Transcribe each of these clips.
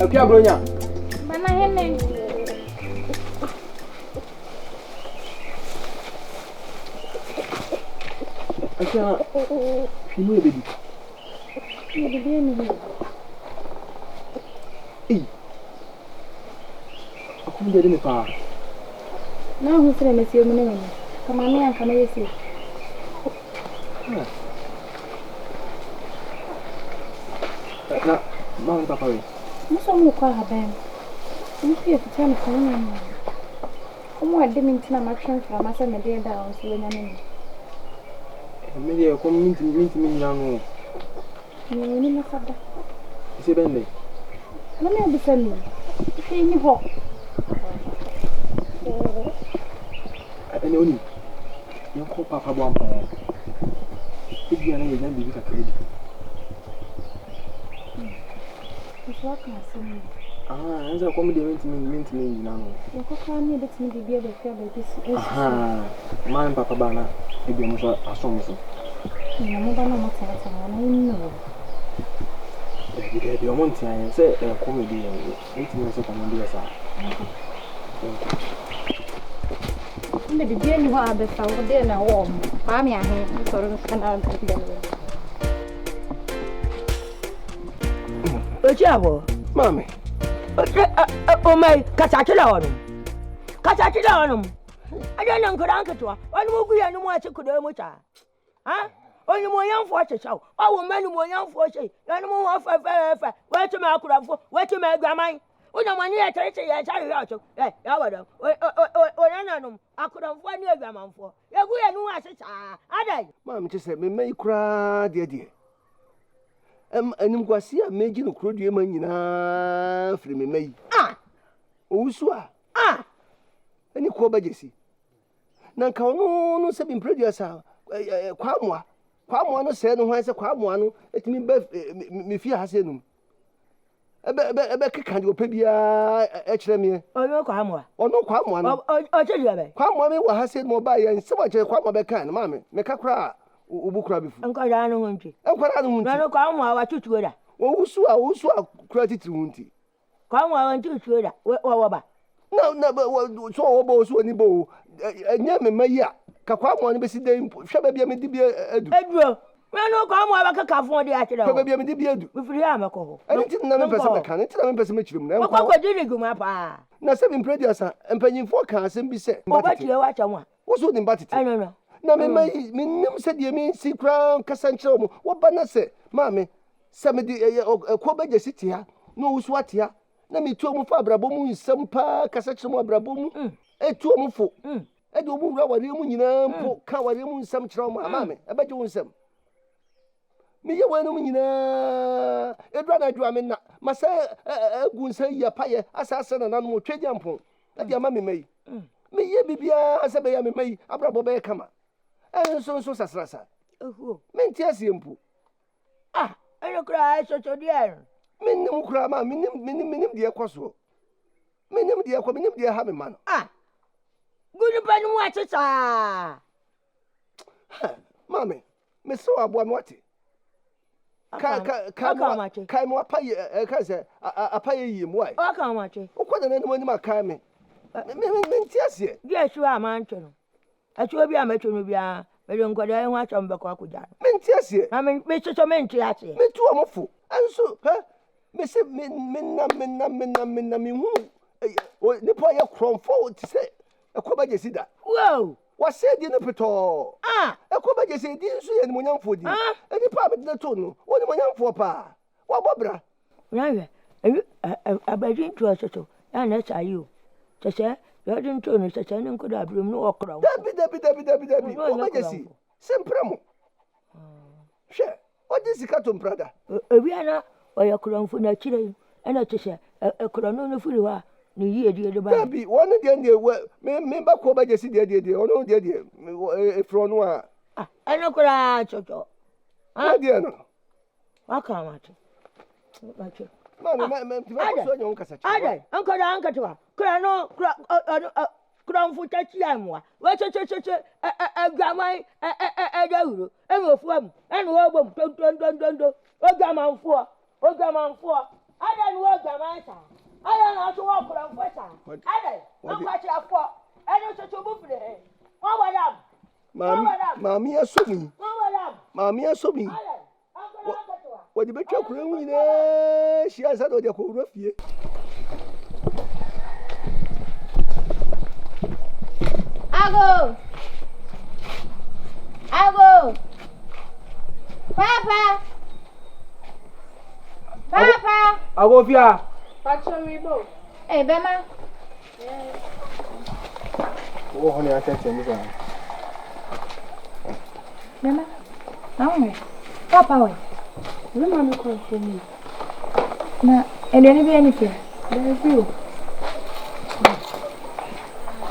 Akia bronya. Mana hene. Akia. Fino baby. Baby ni. Aku jadi ni pa. Na hu sere me sie mu ne me. Kama me anka na yesi. Na, mama papa we. Muso mu kwa haben. Mu fie fita na kan na. Omo ade mi ntina ma hwan fra ma se me de da on so nya ne. Me de ko minti nya no. Ni na fada. Ise bende. Na me obisa ni. Ise ni ho. Ene oni. Yo ko papa bo ampa. Ibi ana ye nya bibi ka kredi. Anza kwa mudi minti na no. Yako kwani de tini bibia de fia ba bisi. Man papa bana ebi mo so asomso. Na mo ba na mo tsaka na no. Ebi o mo ntia se comedy e minti na so comedy sa. Nde bibia ni ho abesa wo de na wo. Ba mi ahe so ro kana de no. Ojiabo, Mami. O mai kasachila onu. Kasachila onu. Ada nan kuran katwa. Wani mugu ya numu achi kudo mucha. Ha? Onyi mo yanfo achechaw. Owo manu mo yanfo che. Na numu ho fa. Wetu ma akurafo, wetu ma aguaman. Una mani ya tere ya chari ya cho. Ya wada. O nananum akurafo ani aguamanfo. Yegu ya numu achecha. Ada. Mami chese me mai kura de. Anim kwasi a meji no krodue man nyina firi me mai. Owusu a. Ani ko bajesi. Na nka ono no se bi producer kwamwa no se no hwan se kwamwa no etimi ba me fi ha se num. Ebe keka de opa bia e kire me. Ono kwamwa. Ono kwamwa no. O chiri abe. Kwamwa me wa ha se no ba ya nse wa kire kwamwa be kan ma me. Me kakra ubukura bifu. Enkwara no hunti. Enkwara no hunti. Na no kwamwa wa tutuoda. Owusu a kura titiri hunti. Kwamwa wa tutuoda. Wo ba. Na so wo bo so ni bo. Enya me mayi a ka kwamwa no be si den hwe ba bia me di bia adu. Aduro. Na no kwamwa ba kaka fon de akira. Hwe ba bia me di bia adu. Mi firi amako ho. Ani tin na me pese be kan, tin na me pese me chirim na. Kwa dini guma pa. Na se me producer empanyimfo ka asem bi se. O ba tie wa chamwa. Wo so ni mbatete. No. Na me mayi me nim se de me si kra kasa nkyere mo. Wo ba na se maame se me di ko ba jesi tia. No wusu atia. Na me tuo mu fa abrabo mu nsem pa kasa kyere mo abrabo mu. Etuo mu fo. E de omu wura ware mu nyina mpo ka ware mu nsem kyere mo maame. E ba je wo nsem. Me ye wanu mu nyina edura na adwa me na masa egu nsa yi apaye asase na nanu twegya mpo. E de ama me mai. Me ye bibia asa be ya me mai abrabo be kama. So sasrasa. Me nti asiempu. Eno kra so dia. Menim kra ma menim de ekoso. Menim de ha me ma no. Gudu pa no achecha. Mame, me so abo me wate. Kai mo apaye ka se apaye yi mo ai. O ka mache. Ukoda na no ma kai me. Me nti asie. Dia shu amancho no. Achu obi amacho no bia. Me don koda en wa chom beko akuja. Me nti asie. Na me chocho me nti asie. Me tu amofo. Anso, me se me hu. Nipa ya kromfo ti se. Ekoba jesi da. Wow. Wase di no peto. Ekoba jesi di nso ye ni monyamfo di. Nipa me na to no. Woni monyamfo pa. Wa bobra. Nawe. Abajin tu asoso. Ya na sayi o. Tese ya din to no tese ni nkodo abrum no okra. Dabi. Oba jesi. Sempre mo. She. Odi sika to mprada. Ebi ana oya kronfo na kire. Ana tese ekrono no firi wa. Ni yie de ba. Dabi, one de me ba ko ba jesi de. Ono de efro no a. Ana kura chocho. De no. Aka mate. Macho. Me so nyon kasa chi. Aden, anko da anka tiwa. Kura no, kura Confrontation moi. What a gamma dawuro. And of one and wobum don't o gaman for. O gaman for. I don't work gamma. I don't know to walk on water. I don't watch your for. I don't to move the head. Oh, Mammy, I saw me. Mammy, I saw me. What the better queen? She has had all the whole rough year. I go. Papa. I go here. Hey, Bema. Oh, honey, I can't tell you that. Bema. Now, Papa, you remember call for me. Now, and then be anything. There is you.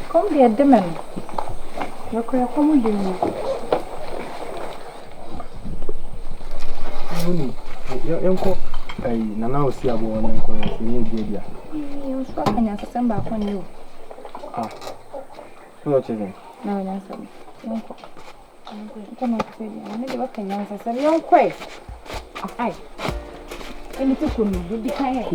Come there, demon. You're come with me. Uncle, Nana will see a boy and call you. You struck me as a samba upon you. Ah, no, children. No, answer me. Uncle. Come on, I need to can answer. Say, young quay. Aye. And it could be kind.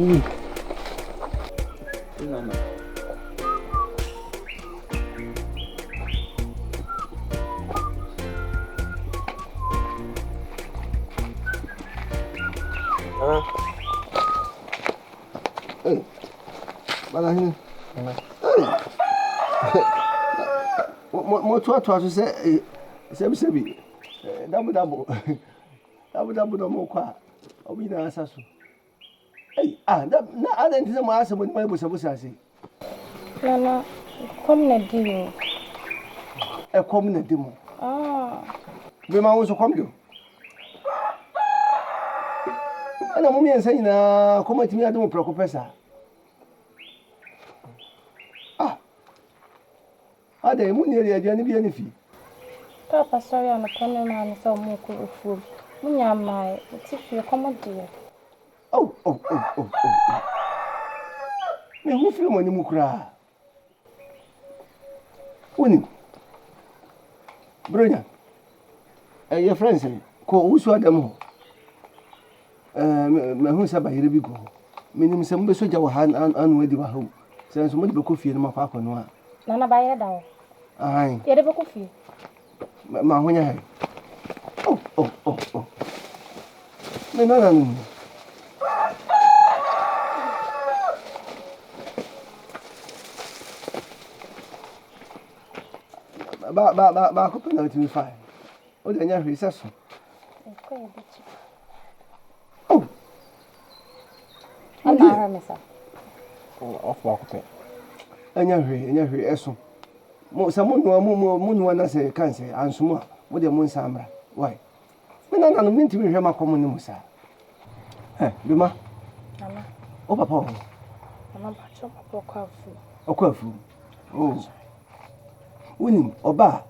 Hey, Balahin. What to say? Sebi. Double. No more qua. Oh, we don't answer. Hey, I didn't know my answer when my was a say. Nana, come na deal. A common demo. Ah. The man was a computer. And I'm only saying, come to me, I don't professor. Ah, are they nearly a journey be any fee? Papa, sorry, I'm a penny man, so more cool food. Munya, my, if you come dear. Oh. Me who feel money mukra. Winning. Brilliant. Your friends say, call who saw them. My home said by Ribigo. Meaning some soldier were hand and with the home. Since somebody be coffee in my park on one. Nana buy a down. Aye, You're the coffee. my when I. Oh. No. Ba ko na to fine. O de nya hwe seso. Oh. Ana haramesa. Off walk. Anya hwe eso. Mo samunu na se kan se ansumo mo de mo nsamra. Why? Me na no minti me hwe makomo ni musa. Bima. Nana. O papa. Nana ba cho papa kwafu. Okwafu. Oh. Winning oba.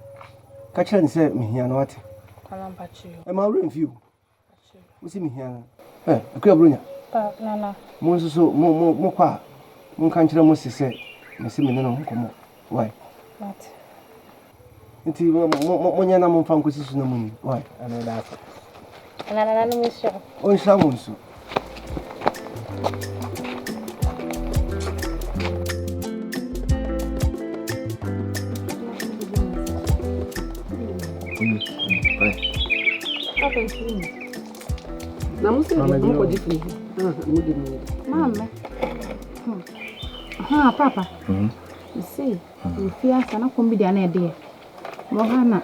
Ka kire ni se mehia na wate. Nana ba chi. E ma remfiu. Wo si mehia. Akwa bronya. Pa nana. Mo so mo kwa. Mo kan kire mo sese. Me se me no nkomo. Why? Not. Nti mo nya na mo fa nkosi su na mo ni. Why? And then Nana no miss you. On sha mo nso. Na musi mo Dufie. Mo di mo. Mama. Papa. You see, you fear sana kombi dia na ede. Mo hana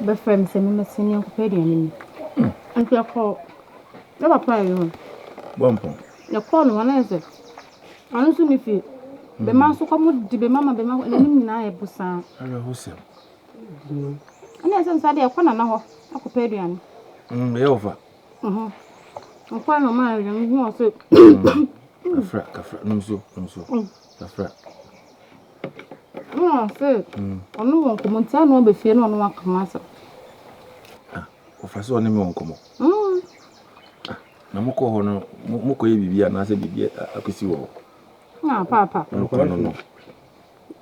be frame se me mesini ko pedi ani. Antu akọ. Na papa yo. Bompo. Ya call no na eze. Anu su mi fi. Be ma so ko mo di be mama be ma enim na e busa. Ara hosem. Ana ese nsa de e kwana na ho. Akọ pedi ani. Me over. Nkwa no ma ya nhu o se. Kafra, numso. Kafra. Se. Onu won ko monta no be fie no no akama sa. Ofaso oni me onkomo. Na moko ho no moko ye bibia na se bibia akosi wo. Papa. No.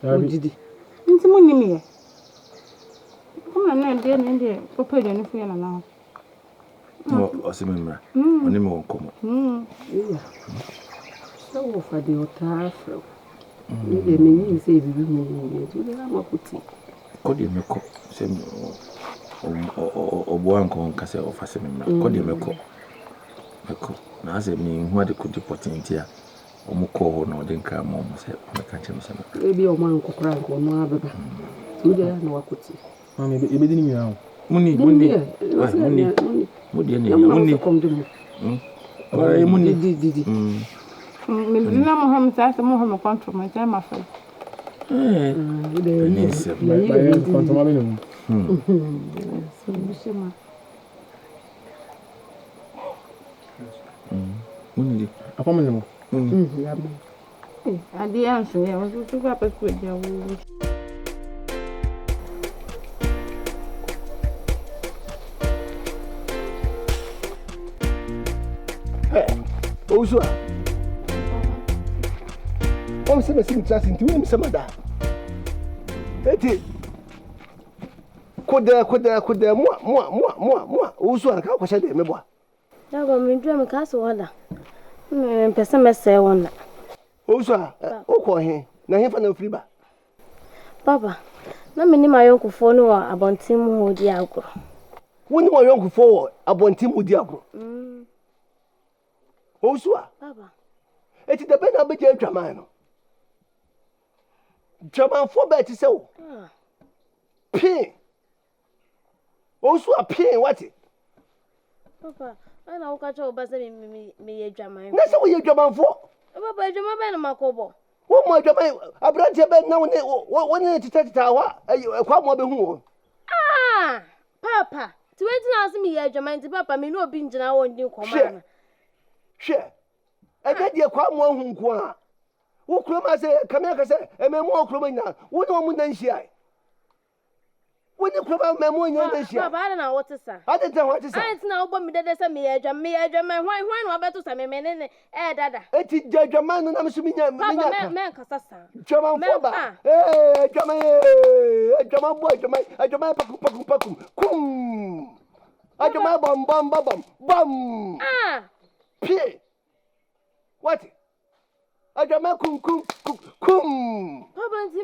Odidi. Nti mo nyimi ye. Come na ndie na ndie papa aduane fu ye na na. No, osimemra. Oni me wonkomo. Yeah. So wo fa de ota afro. Ni me ni se bibi ni tu de na makuti. Ko de meko se obo anko nkase ofase memra. Ko de meko na ase mi hu ade ko deportintia omukọ ho na ode nka mo se meka chem se ebi o man kokra nko no abeba tu de na wakuti Mami, ebe di ni ya. muni mudi ni muni ay muni di Me na mo ham sa mo ham control my ma fa. ni se Control me. So bishima. muni Apa mo mo? ya me Adi anso ya wo tu pa pa ku dia wo. Ousua. On se mesim trust into him some da. Eti. Koda mo. Ousua ka kwasha de mebo. Ya go me drum ka so wada. Me pese mese wona. Ousua, okọ he. Na he fa na free ba. Papa, na me ni mayonkufo no wa abontim ho di agro. Woni mo yonkufo wo abontim odi agro. Ousua. Papa. Eti de be na be je atwaman no. Jaman fo be ti se wo. Pin. Ousua pin what? Papa, ana wo ka cho ba se me ye dwaman. Na se wo ye dwaman fo. Papa, dwaman be na makobo. Wo mo dwaman abrante be na woni titata wa kwa mo be hu. Papa, 20 na se me ye dwaman ti papa me no obi ngina wo ndi nkoma. Hwe. Ede de kwa mo hu nko a. Wo kroma se kamia ka se ememu okroma nya. Wo no mu na nhia. Wo ni kroma ememu nya na nhia. Papa, ada na wo tesa. Ade te ho tesa. Ant na wo bo me dede se me ye dwaman hwan no abeto sa me ne dada. Eti dwaman no na me so minya Papa, me nkasa sa. Dwaman fo ba. Dwaman boy dwaman pakum. Kum. Dwaman bam. Pie. What? Adama kum. Papa nti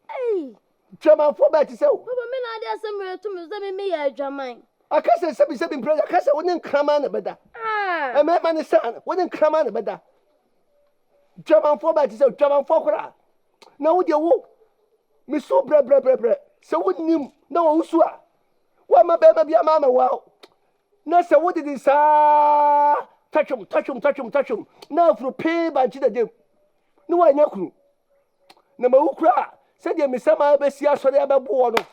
hey. Jaman fo ba ti se wo. Papa me na ade asem retu me se me ye adwaman. Akase sebi prayer akase wonin krama na beda. Me ma ne san wonin krama na beda. Jaman fo ba ti se jaman fo kora. Na wo de wo. Me so bre. Se wonim na wo usu a. Wa ma be ma bia ma wa. Na se wo di sa touch him. Na fro pay ba chi da dem. No wa nya kru. Na ma ukra, se de mesama ba si asore abebo no.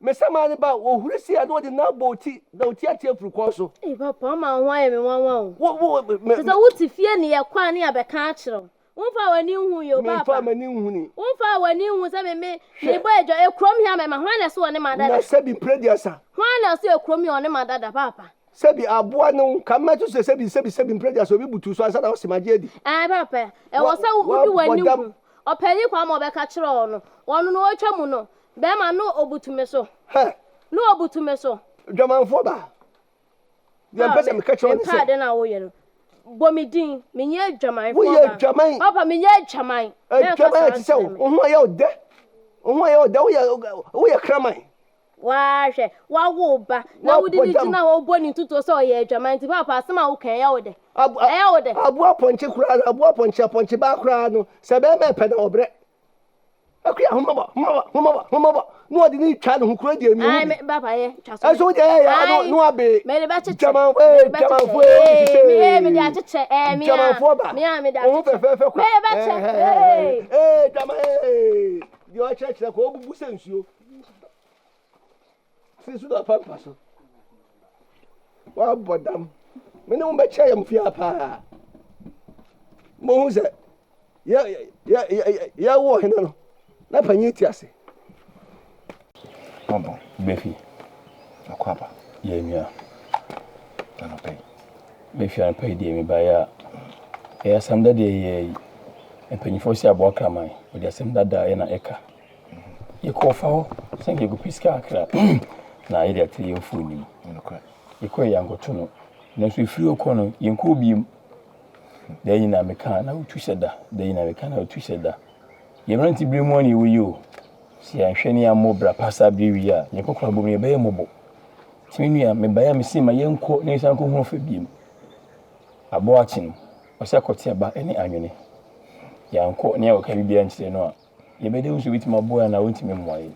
Mesama ne ba wo hurisi a no de na boti, da oti ati afru ko so. Eh papa ma ho aye me wanwan. Wo Se wuti fie ne ye kwa ne abeka a kire. Wonfa wani hu yo papa. Wonfa mani hu ni. Wonfa wani hu se me bo ejo ekrom hia me ma hwan na so one madada. Na sebi prediasa. Hwan na so ekrom hia one madada papa. Sebi aboa no kama to sebi prediasa obi butu so asa na o simaje di. Papa, e wo se wudi wani hu. Opani kwa ma obeka kire ono. Ono no otwa mu no. Be ma no obutume so. No obutume so. Dwamanfo ba. Ya pese me ka kire ono se. Pade na wo ye no. Bomidin, menye adwaman fo. Wo ye adwaman. Papa menye adwaman. Adwaman ti se wo. Ohun aye ode. Wo ye kraman. Wa hwe, wa wo ba. Na wo di tina wo boni tutu so ye adwaman ti papa asema wo kan ya wo de. Ya wo de. Abu aponche kura, abu aponche ba kura no. Se be me pe na obre. Akuya humaba. No odi ni twa no kura di emi. Ai me papa ye, twa so. Aso de ya no abe. Me le ba cheche. Jaman fo. Me de acheche. Me Jaman fo ba. Me de acheche. Fe kwa. Me le ba cheche. Jaman. Di o cheche ko obubu sensuo. Since da pampa so. Wa bodam. Me ne mo be che yam fia pa. Mo hu se. Ya wo hena no. Na panyi ti ase. Bobo, Befi. Akwaba. Ye mia. Na pay. Befi an pay de me ba ya. E asam da de ye. Empanyi fo si abo kraman. O de asam da da e na eka. call for thank you piska akra na ide atri yemfu nim ikọ yango to no na so ifiri okọ no yenko obiem da yina meka na utu seda da yina meka na utu seda yemranti bremu ani wo yo si anhwene amobra pasa brewi a yekokora bom ye baye mobo timinua me baya me sima yenko ne sanko hu fa biem abo achi no ose akote aba ene anwene yanko ne awoka bibia nchire no a yebede usu bitima boya na wontime mwaye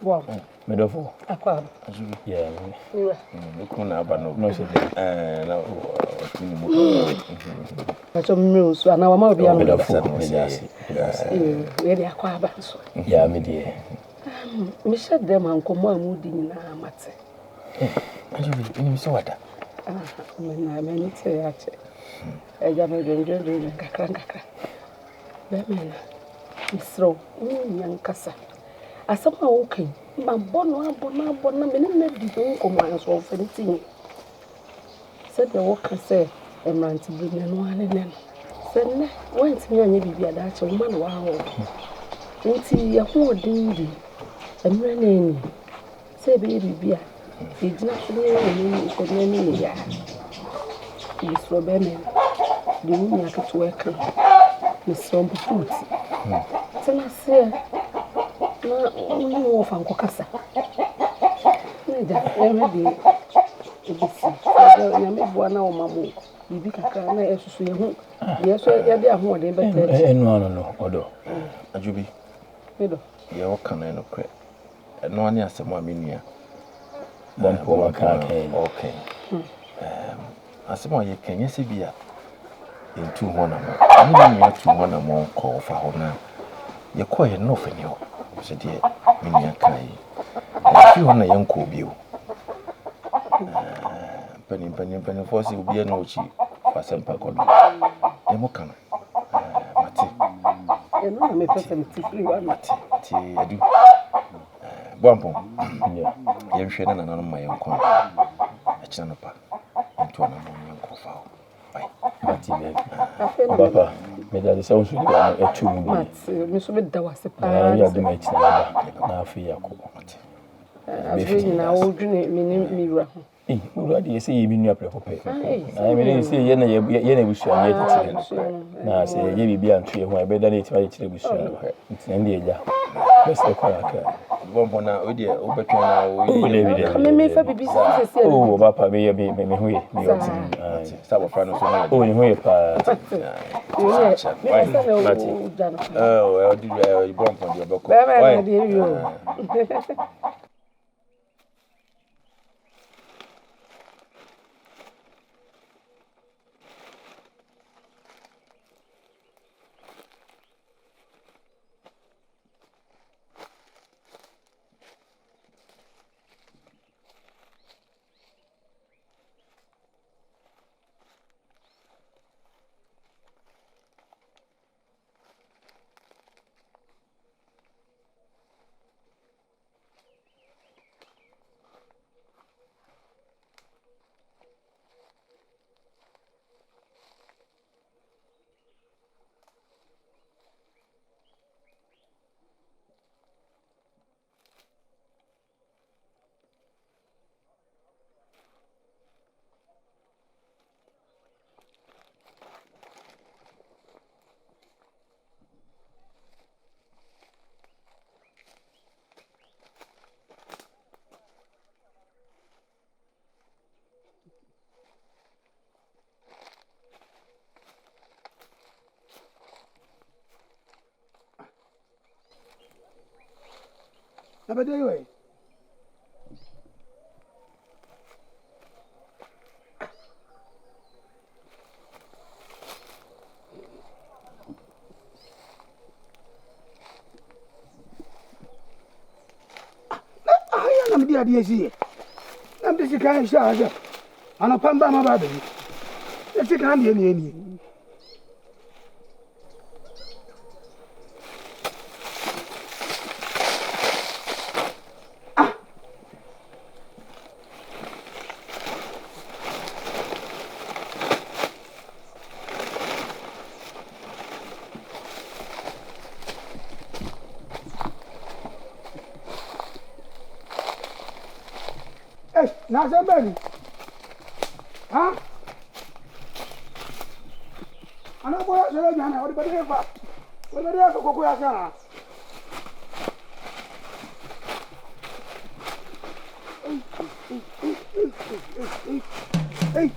Wow. Medofo. Akwa. Yeah. Kuna aba no. No se na otini mu. Acho mmiri so ana wa ma obi anu. Medofo. Wele akwa aba so. Yeah, me die. Me hye dem ankomo amudi nyina mate. Ajubi, ni so wada. Na me ni te ya che. Eja me genjo kakra. Be me na. Misro, nyankasa. Asama okay. Ma bono abona me na di nkomo anso ofenti. Said the worker say emranti bi ne no ane ne. Said ne, went me anya bibi ada che wo ma no wa ho. Nti ye ho odindi. Emre na ni. Say be bibi a. Ejina so ne ko ne ni ya. Misro be me. Di mu nya ke to work. Misro mbu foot. Tena se na wo fa nko kasa. Nida, di ebisi. Ya me bua na o mamu. Bibi kakra na esusu ye hu. Ye so ye de ahu ode bete. No, odo. Ajubi. Edo. Ye o kana no kre. No ani asemo aminua. Bompo waka Okay. Asemo ye kenye se bia. Entu ho na mo. Ani ni atu ho na mo ko fa ho na. Ye ko ye no fani ho. Se de minua kai. Fi ho na ye nko bio. Pani force obi na ochi fasempa kodo. Ye mo kana. Mati. Ye no na me pese me ti free wa Mati. Ti adu. Bompo. Ye hwe na nanu ma ye nko. Achina no pa. Entu na mo ye nko fa ho. Bye. Mati be. Papa, me da se onsu na etu mu. Mati, me so be da wase pa. Ya do me china ba na afi yakọ. Afi na wo dwene mi wura ho. Ura de se ye bi nua prekope. Na me ne se ye na busua ye titire. Na se ye bibia ntwe ho e be da na etima ye tire busua. Nti na eja. Best ko aka. Bompo na odi e obetwa na o Me me fa bibi se. Oh, papa me ye me hoye. Me oti. Sabo fa no so no. Oh, ni hoye pa. Odi bompo di obeko. Bye di yo. Abade we. Na me dia dia si. Na me si kan sha sha. Ana pamba ma ba be. E si kan dia ni. Hey, now somebody. Huh? I know what you're doing. What about the back? What about the cocoa? Hey.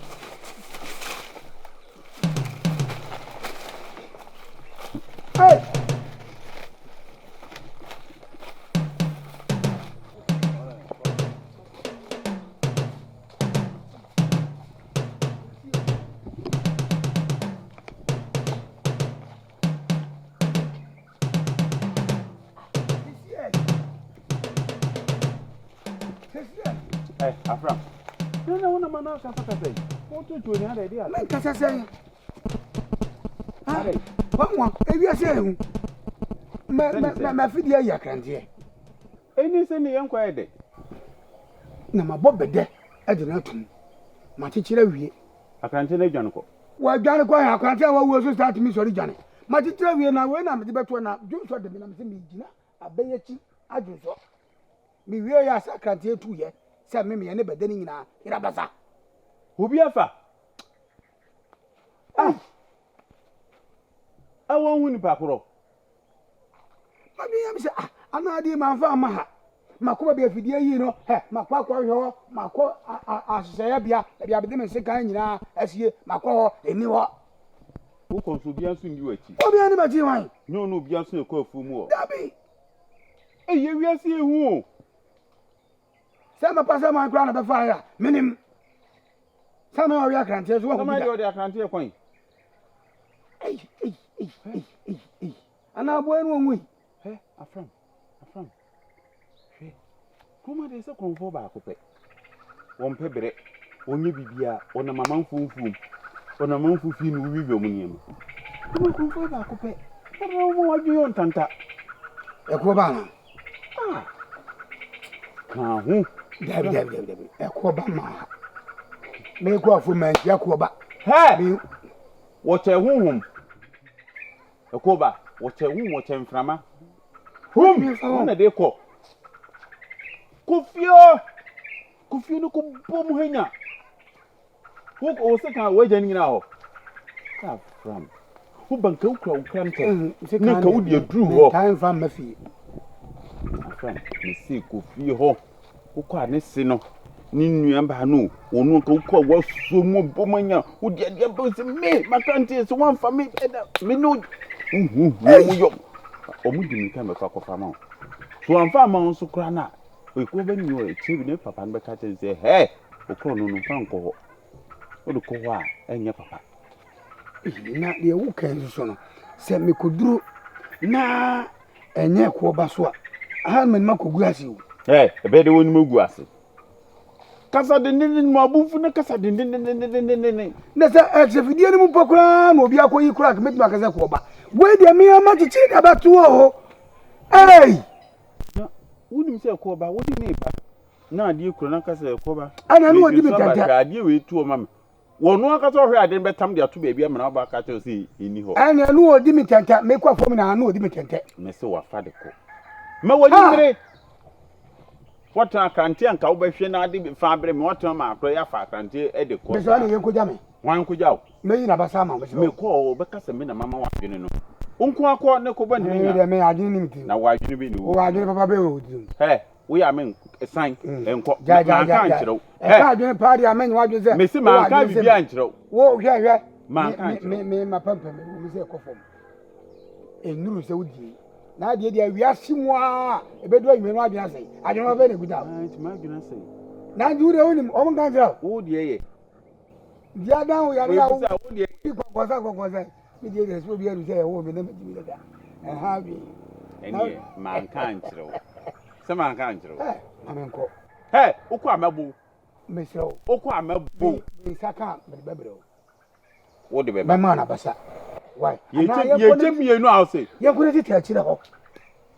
Hey. Hey, Afram. No, man, I'm saying. What to do in the idea? Like I say. One, if you say, my video, you can't hear. Anything the inquiry. No, my Bob there. I did not. My teacher, I can't tell you, Janko. Well, Johnny, I can't tell what was starting me, sorry, Johnny. My teacher, we are now when I'm the better one. You saw the minimum, I bet you, I do so. Me, we are as I can't hear 2 years. Say, me, and never then in a Irabasa. Who be a fa? Ah, I won't win Pacro. I'm not the man for Maha. Macoba be a video, you know, my quack, my quack, Asare, the Aden second, as ye, my quack, and you are. Who comes to be answering you? Oh, be animating. No, be answering a call for more. Dabby. Hey, you are seeing who? Some pass my ground of the fire, minim. Some of your can't what am I doing? I can't hear point. Hey. And now, when we, hey, Afram. Come on, there's a comfort back of it. One pebble, only be on a mamma fool, on a month of you, we will win. Come on, comfort back of it. I don't know what you want, Tanta. A Cobana. Ah, Debbie, a Cobama. Make go for my Yakoba. Hey, what a womb. A Coba, what a womb, what a frama. Whom you found a deco. Kufio no boom hena. Who also can't wait any now? From who banko crank, make a wood you drew time from my feet. From the sea, Kufio, who can't see no. Ninu amba no, onu ko was so mo bomanya, who did your boss me, my country is one for me, me no. Yo, Omudi can be cock of a mouth. So I'm far mounts to crana. We go when you are achieving papa and becat and say, hey, O Crono no Franco. What do Koa and your papa? Not the old can son. Send me could do na and near Quabaswa. I am in Mako Grassy. Hey, a better one move grassy. Casa didn't move for the Casa didn't. That's a video Pocran will be a quay crack, make my Casacoba. Where the mere magic about 2 Hey! Wouldn't say a coba, what do you mean? Now, dear Cronacas, a coba. And I know what you mean. I deal with 2 mamma. One work at all, I didn't bet time there to baby. I'm about to see in you. And I know what Dimitant make up for me. I know Dimitant. Mr. Wafadico. No, what you say? What I can't tell Cowbashin, I did fabric, what time I pray for can't at the course. One could out. Maybe Nabasama, which may call because a minute, Mamma, you know. Uncle, no Coban, I didn't now. Why should you be? Oh, I didn't know. Hey, we are men a sign and Jaja. I didn't party. I mean, what you say, Mr. Mancan, Biancho. Oh, yeah, me, my pump, Miss Coffin. A news, so now, dear, we are seeing a bedroom. I don't have any good out. Now, you don't own that. Oh, dear. The other way, I was This will be able to say a woman and have you. And mankind. Some mankind. Hey, Oquamabu, Miss Oquamabu, Saka, Babero. What the my man, Abasa? Why, you know, I'll say, you're going to tell you.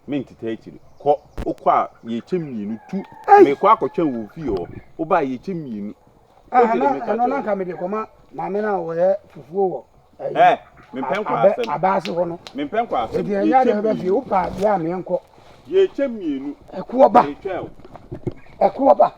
Mean to take you. Oqua, ye chimney, 2, make quack or chen will feel, or buy ye chimney. I don't know how many comma, my men are aware for. Eh, Abaso, Mimpenqua, if you have you, pa, ya, me uncle. Ye chimney, a quarter, a quarter.